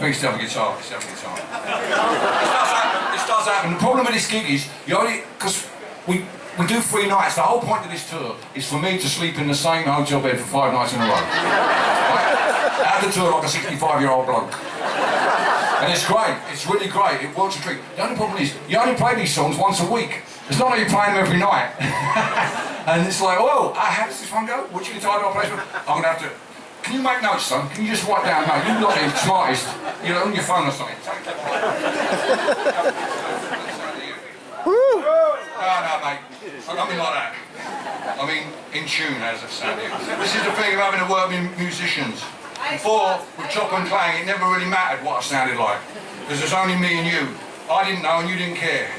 think it's the other guitar. It's the other guitar. This does happen. The problem with this gig is, you only, because we do 3 nights. The whole point of this tour is for me to sleep in the same hotel bed for 5 nights in a row. Right? I have to tour like a 65-year-old bloke. And it's great. It's really great. It works a treat. The only problem is, you only play these songs once a week. It's not like you play them every night. And it's like, oh, how does this one go? Which guitar do I play for? I'm going to have to... Can you make notes, son? Can you just write down, no, you're not the smartest. You know, on your phone or something. No, mate. I mean like that. I mean, in tune, as I've said. This is the thing of having to work with musicians. Before, with Chop and Clang, it never really mattered what I sounded like. Because there's only me and you. I didn't know and you didn't care.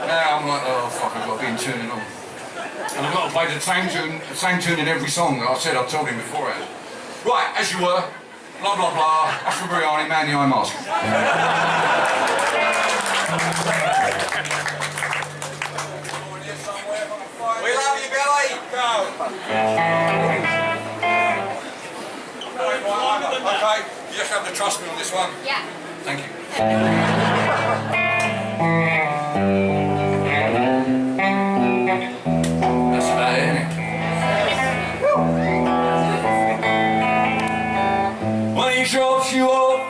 Now I'm like, oh fuck, I've got to be in tune and all. And I've got to play the same tune in every song that I've told him before. Right, as you were, blah blah blah, Ashra Biryani, Man the Eye Mask. We love you, Billy! Go! Okay, you just have to trust me on this one. Yeah. Thank you. That's about it, isn't it? When he drops you off,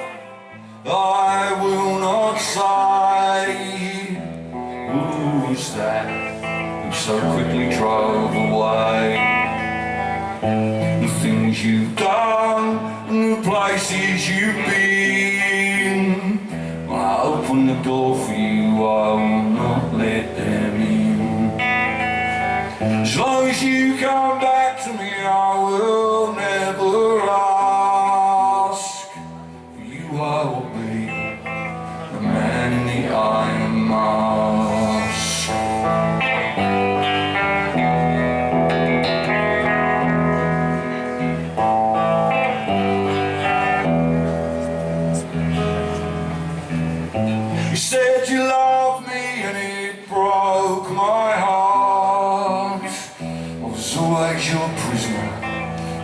I will not say who's that who so quickly drove away. The things you've done and the places you've been. When I open the door for you, I will not let them in. As long as you come back to me, I will never ask. For you I will be the man in the iron mask. You said you loved me and it broke my heart. I was always your prisoner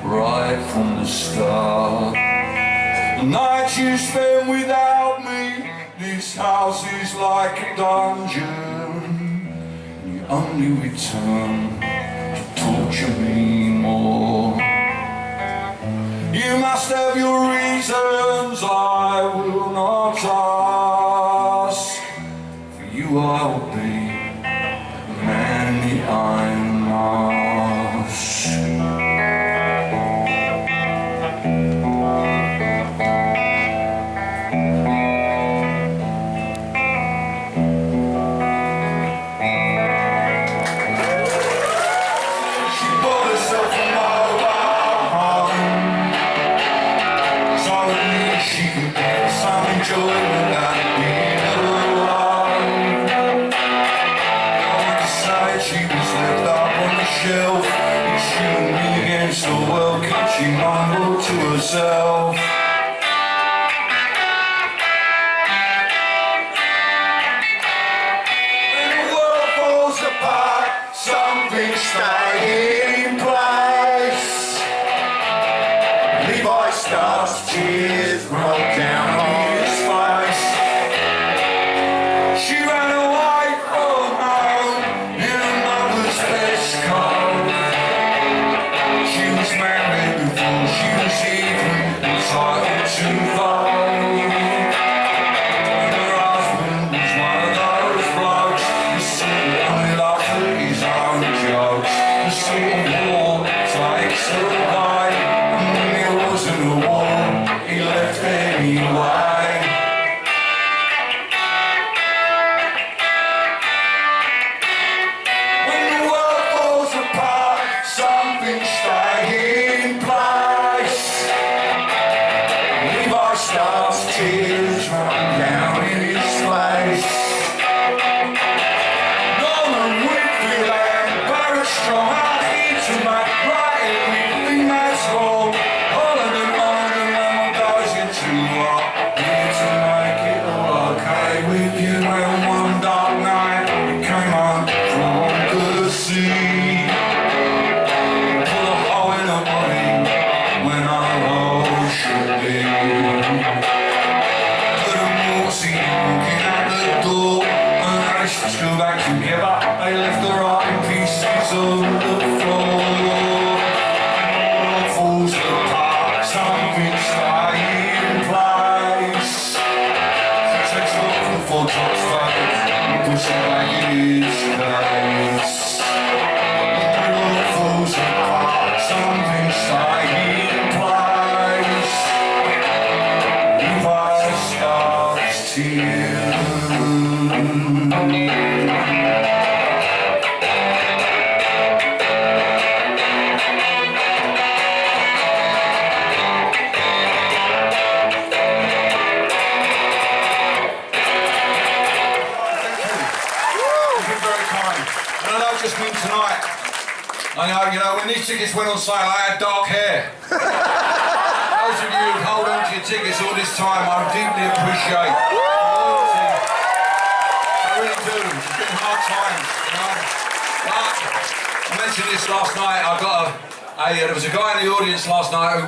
right from the start. The nights you spent without me, this house is like a dungeon. You only return to torture me more. You must have your reasons, I will not ask. For you I will be the man in the iron mask. She bought herself a mobile home, so at least she could get some enjoyment out of being alone. Going to say she was left up on the shelf, and she and me against the world, could she mumble to herself? When the world falls apart, something stay in place. Levi starts tears roll down his face. She ran away from home in her mother's best coat. She was married before she was even entitled to vote. And her husband was one of those blokes who only laughed at his own jokes. The Civil War takes a bite, and when there wasn't a war, he left anyway. When the world falls apart, something stay in place. Levi starts back together. They left the rotting pieces on the floor. All falls apart, something staying in place. Takes a lot for Tom's fate, and push it back in his face. All falls apart, something staying in place. Levi starts to tonight. I know, you know, when these tickets went on sale, I had dark hair. Those of you who hold on to your tickets all this time, I deeply appreciate. I really do. It's been hard times, you know. But I mentioned this last night. I got there was a guy in the audience last night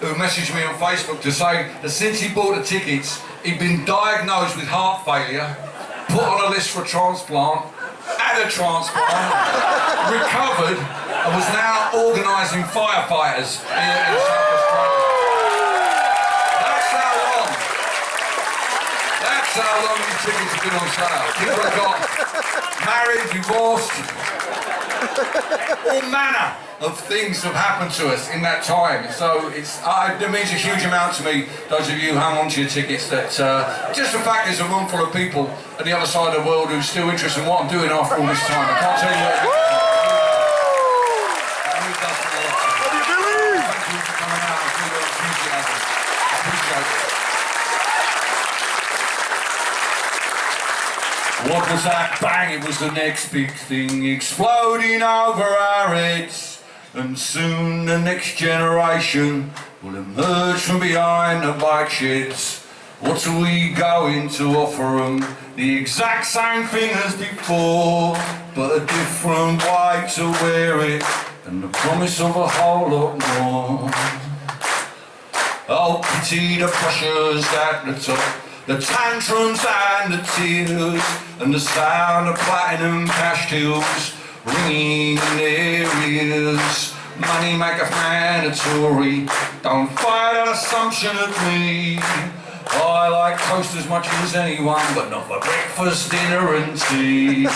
who messaged me on Facebook to say that since he bought the tickets, he'd been diagnosed with heart failure, put on a list for a transplant, had a transplant, recovered, and was now organising firefighters in South Australia. That's how long these tickets have been on sale. People have got married, divorced, all manner of things have happened to us in that time. So it means a huge amount to me, those of you who hang on to your tickets, that just the fact there's a room full of people at the other side of the world who's still interested in what I'm doing after all this time. I can't tell you what it means. Thank you for coming out. I really appreciate it. I appreciate it. What was that? Bang! It was the next big thing exploding over our heads. And soon the next generation will emerge from behind the bike sheds. What are we going to offer them? The exact same thing as before, but a different way to wear it, and the promise of a whole lot more. Oh, pity the pressures at the top, the tantrums and the tears, and the sound of platinum cash tills ringing in their ears. Money maketh mandatory, don't fight an assumption of me. I like toast as much as anyone, but not for breakfast, dinner and tea.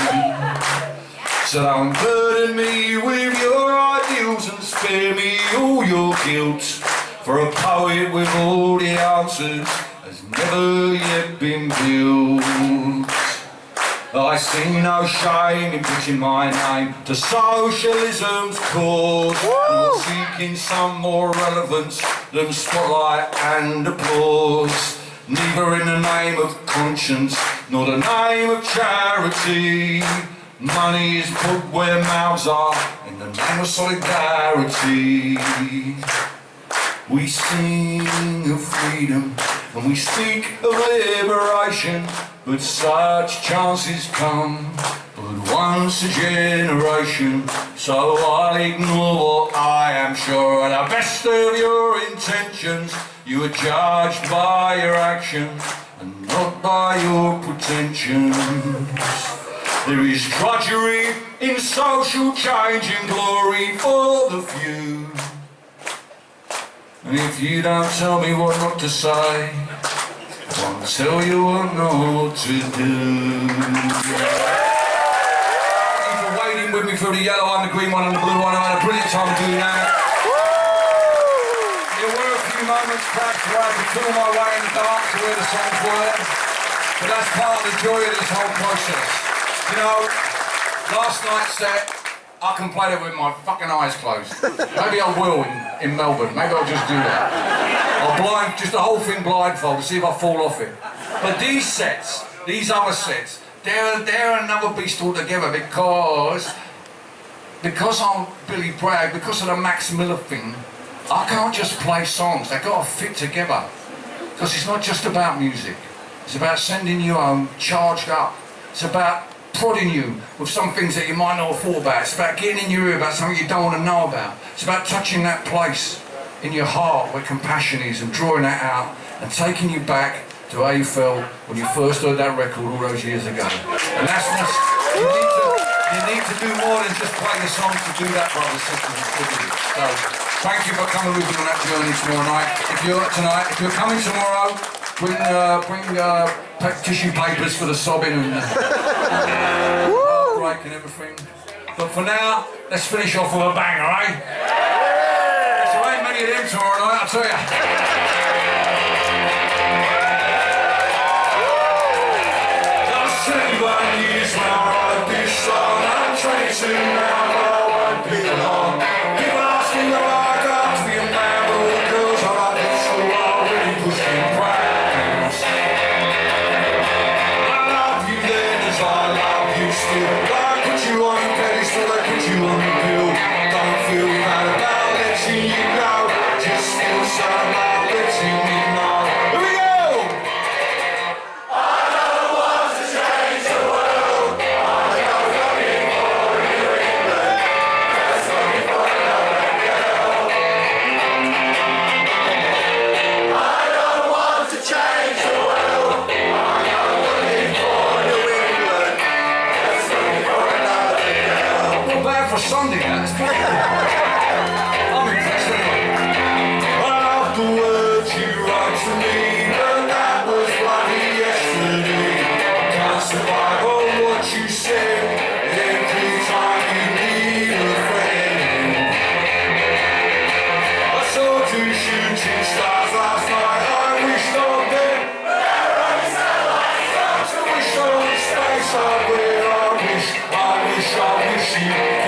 So don't burden me with your ideals and spare me all your guilt. For a poet with all the answers has never yet been built. I see no shame in putting my name to socialism's cause, nor seeking some more relevance than spotlight and applause. Neither in the name of conscience, nor the name of charity. Money is put where mouths are, in the name of solidarity. We sing of freedom, and we speak of liberation, but such chances come but once a generation. So I'll ignore what I am sure are the best of your intentions. You are judged by your actions and not by your pretensions. There is drudgery in social change and glory for the few. And if you don't tell me what not to say, I won't tell you what not to do. Thank you for waiting with me for the yellow one, the green one and the blue one. I had a brilliant time doing that. There were a few moments perhaps where I could feel my way in the dark to where the songs were, but that's part of the joy of this whole process. You know, last night's set, I can play it with my fucking eyes closed. Maybe I will in Melbourne. Maybe I'll just do that. I'll just the whole thing blindfold to see if I fall off it. But these sets, these other sets, they're another beast altogether because I'm Billy Bragg, because of the Max Miller thing, I can't just play songs. They've got to fit together. Because it's not just about music. It's about sending you home charged up. It's about prodding you with some things that you might not have thought about. It's about getting in your ear about something you don't want to know about. It's about touching that place in your heart where compassion is and drawing that out and taking you back to how you felt when you first heard that record all those years ago. And that's You need to do more than just play the songs to do that, brothers, sisters and siblings. So, thank you for coming with me on that journey tomorrow night. If you're coming tomorrow, bring tissue papers for the sobbing and heartbreak and everything. But for now, let's finish off with a banger, eh? There ain't many of them tomorrow night, I'll tell you. Tracing now, I won't be alone. People ask me where I got to be a man, but all the girls I like it so already pushing practice. I love you then as I love you still. I put you on the pedestal, I put you on the bill. Don't feel bad about letting you go. Just feel sad about letting you know. Here we go! I don't want to change the world. I don't want it. Sunday, that's I'm impressed anyway. I love the words you write to me, but that was bloody yesterday. Can't survive on what you said every time you need a friend. I saw two shooting stars last night. I wished on them, but they're only satellites. I wish on space I'd wear. I wish you can.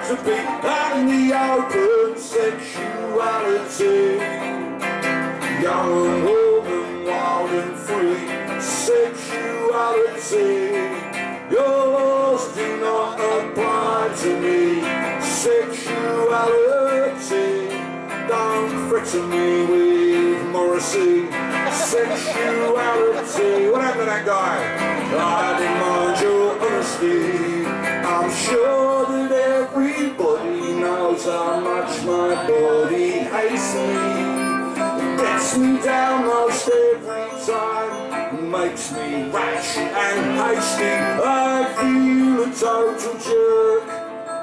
To be out in the open, sexuality to me. Sexuality, don't threaten me with Morrissey. Sexuality, what happened to that guy? I demand your honesty. I'm sure that everybody knows how much my body hates me. Gets me down most every time, makes me rash and hasty. I feel a total jerk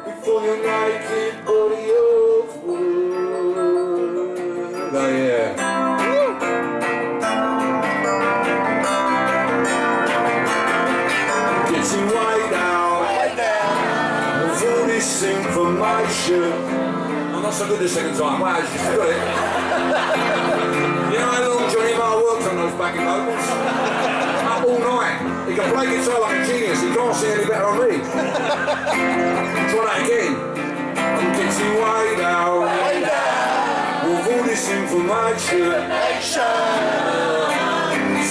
before your naked body of work. Oh yeah. Getting way down with all this information. I'm not so good the second time. Wow, you just got it. You know how long Johnny Marr worked on those backing vocals? Up all night. He can play guitar like a genius. He can't sing any better on me. Try that again. I'm getting way down with all this information.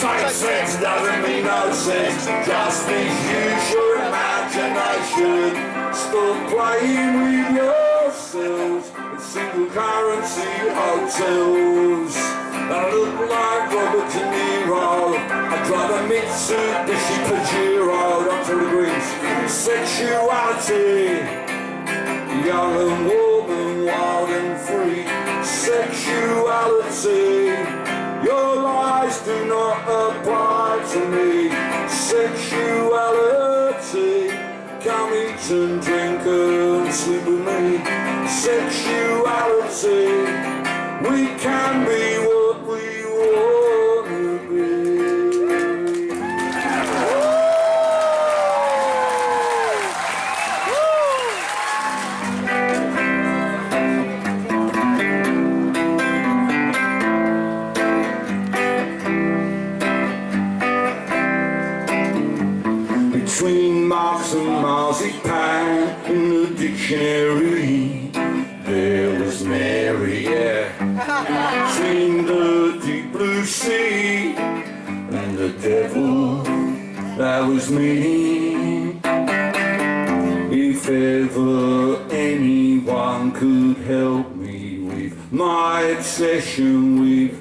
Saying sex doesn't mean no sex. Just use your imagination. Stop playing with yourselves in single currency hotels that look like Robert De Niro. I drive a Mitsubishi Pajero down to the greens. Sexuality, young and warm and wild and free. Sexuality, your lies do not apply to me. Sexuality, come eat and drink and sleep with me. Sexuality, we can be what we want to be. Between Marx and marzipan in the dictionary, there was Mary, yeah. Between the deep blue sea and the devil, that was me. If ever anyone could help me with my obsession with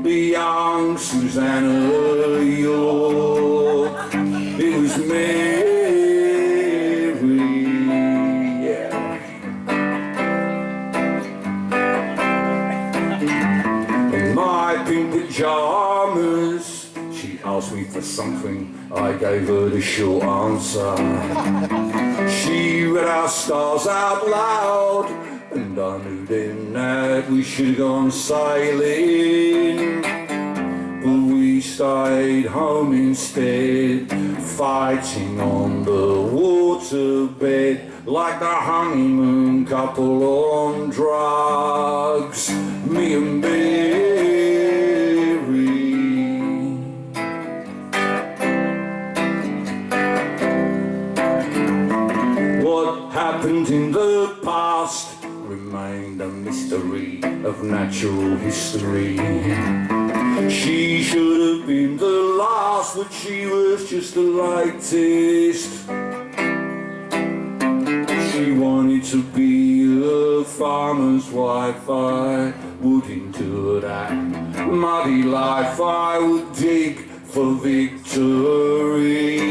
the young Susanna York, it was Mary, yeah. In my pink pajamas, she asked me for something, I gave her the short answer. She read our stars out loud, and I knew then that we should have gone sailing. But we stayed home instead, fighting on the waterbed like the honeymoon couple on drugs, me and Mary. What happened in the past remained a mystery of natural history. She should have been the last, but she was just the latest. She wanted to be a farmer's wife, I would endure that muddy life. I would dig for victory,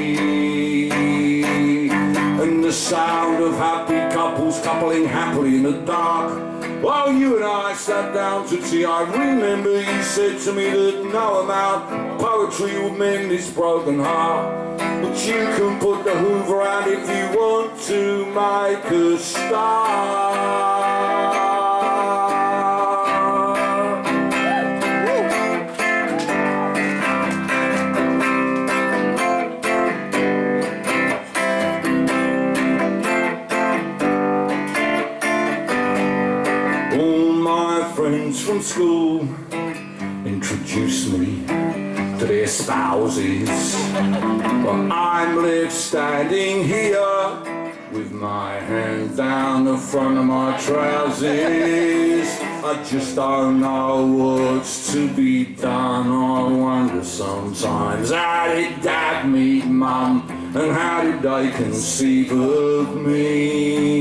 and the sound of happy couples coupling happily in the dark. While you and I sat down to tea, I remember you said to me that no amount of poetry would mend this broken heart. But you can put the hoover out if you want to make a start. Friends from school introduced me to their spouses, but I'm left standing here with my hand down the front of my trousers. I just don't know what's to be done. I wonder sometimes, how did Dad meet Mum, and how did they conceive of me?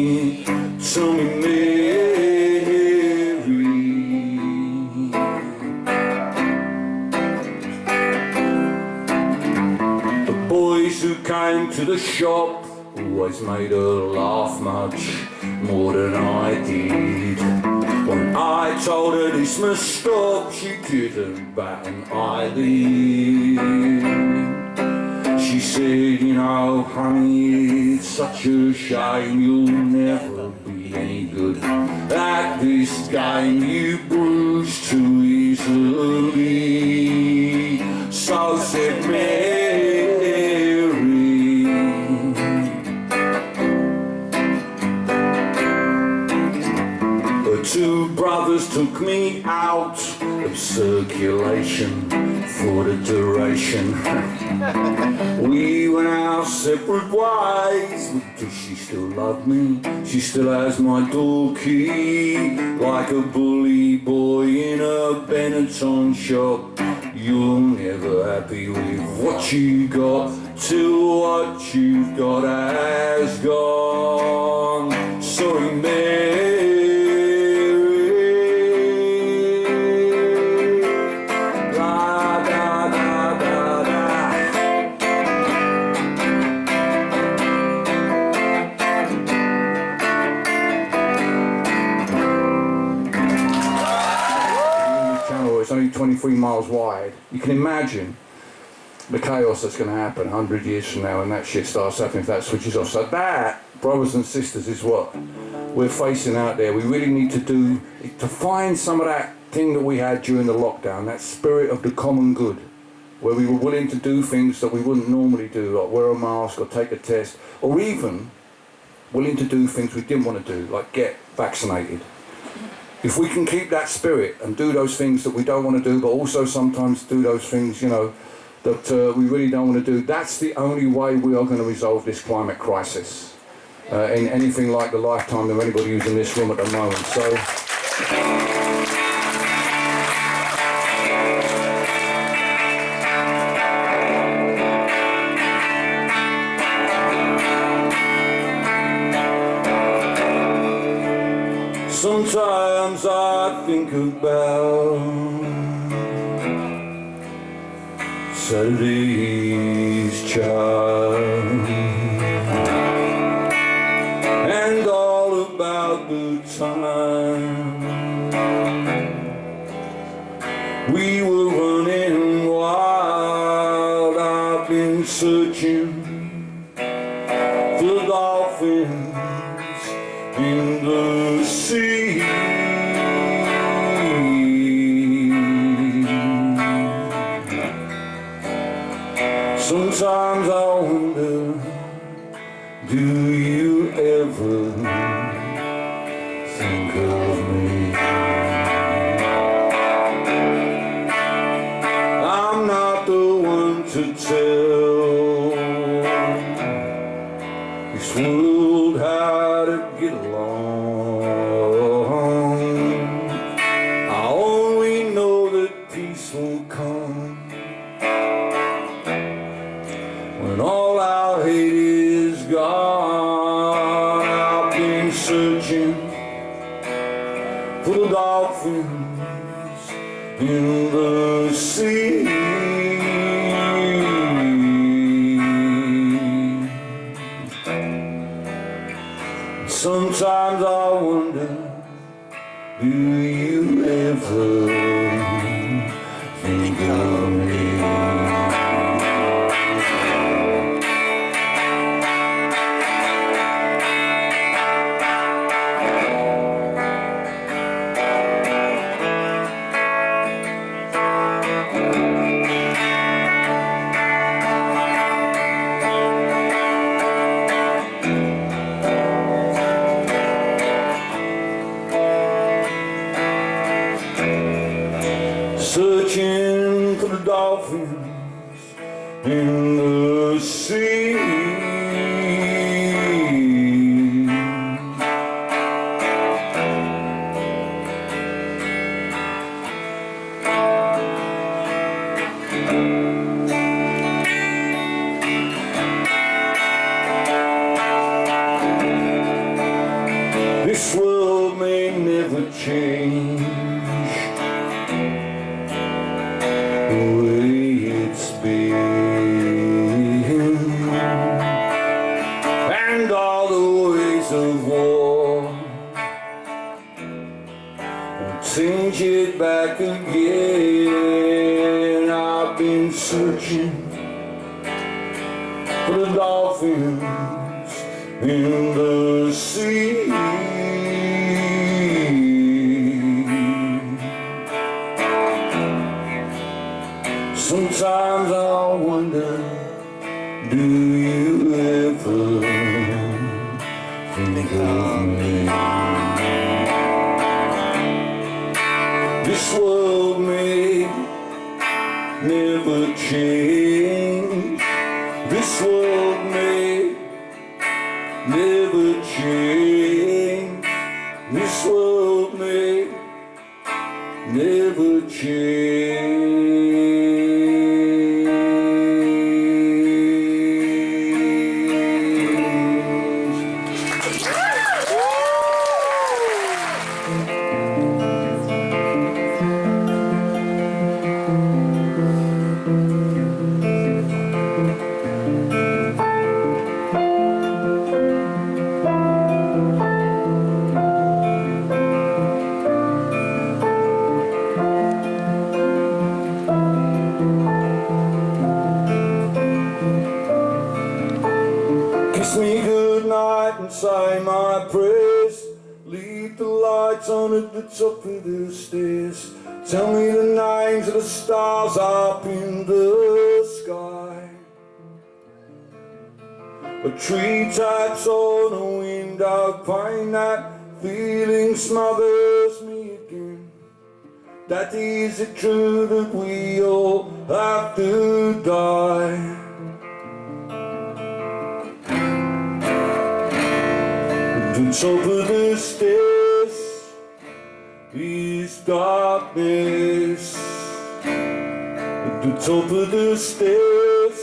half much more than I did. When I told her this must stop, she didn't bat an eyelid. She said, you know, honey, it's such a shame you'll never be any good at this game. You bruise too easily. So said Mary. The two brothers took me out of circulation for the duration. We went our separate ways, but does she still love me? She still has my door key. Like a bully boy in a Benetton shop, you're never happy with what you got till what you've got has gone. Sorry, Mary. It's only 23 miles wide. You can imagine the chaos that's going to happen 100 years from now when that shit starts happening, if that switches off. So that, brothers and sisters, is what we're facing out there. We really need to do, to find some of that thing that we had during the lockdown, that spirit of the common good, where we were willing to do things that we wouldn't normally do, like wear a mask or take a test, or even willing to do things we didn't want to do, like get vaccinated. If we can keep that spirit and do those things that we don't want to do, but also sometimes do those things, you know, that we really don't want to do, that's the only way we are going to resolve this climate crisis in anything like the lifetime of anybody who's in this room at the moment. So. Sometimes I think about Saturday's child and all about the time we were running wild. I've been searching for dolphins in the sea. Sometimes I wonder, do you ever think of me? I'm not the one to tell this world how to get along. I only know that peace will come when all our hate is gone. I've been searching for the dolphins in the sea. Sometimes I wonder, do you ever think of me? Searching for the dolphins in the sea. This world may never change the way it's been. of war and change it back again. I've been searching for the dolphins in the sea. Sometimes I wonder, do you ever think of me? This world may never change. This world may never change. This world may never change. Kiss me goodnight and say my prayers. Leave the lights on at the top of the stairs. Tell me the names of the stars up in the sky. A tree taps on a window pane. That feeling smothers me again. That is it true that we all have to die? The top of the stairs is darkness. At the top of the stairs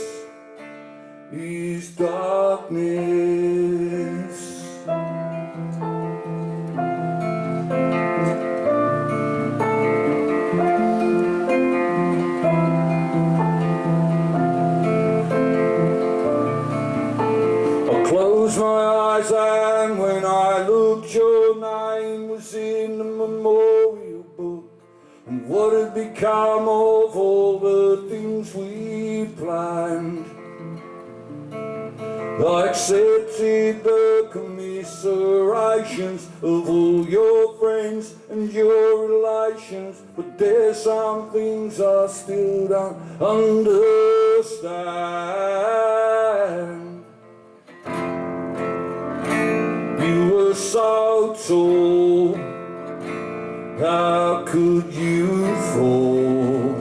is darkness. I close my eyes and when I looked, your name was in the memorial book. And what had become of all the things we planned? I accepted the commiserations of all your friends and your relations, but there's some things I still don't understand. You were so tall, how could you fall?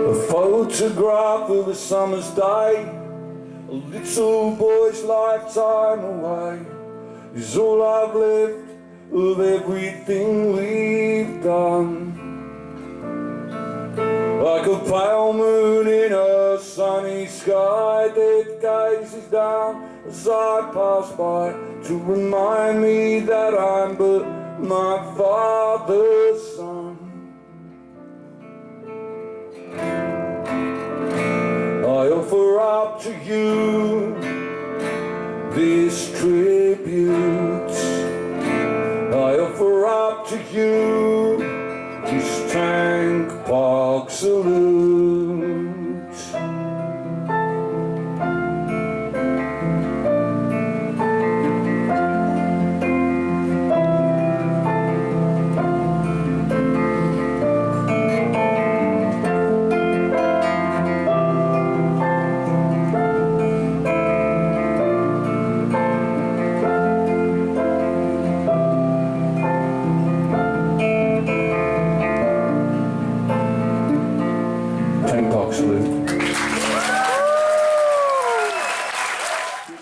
A photograph of a summer's day, a little boy's lifetime away, is all I've left of everything we've done. Like a pale moon in a sunny sky, death gazes down as I pass by to remind me that I'm but my father's son. I offer up to you this tribute. I offer up to you this Tank Park salute. Tank Park salute.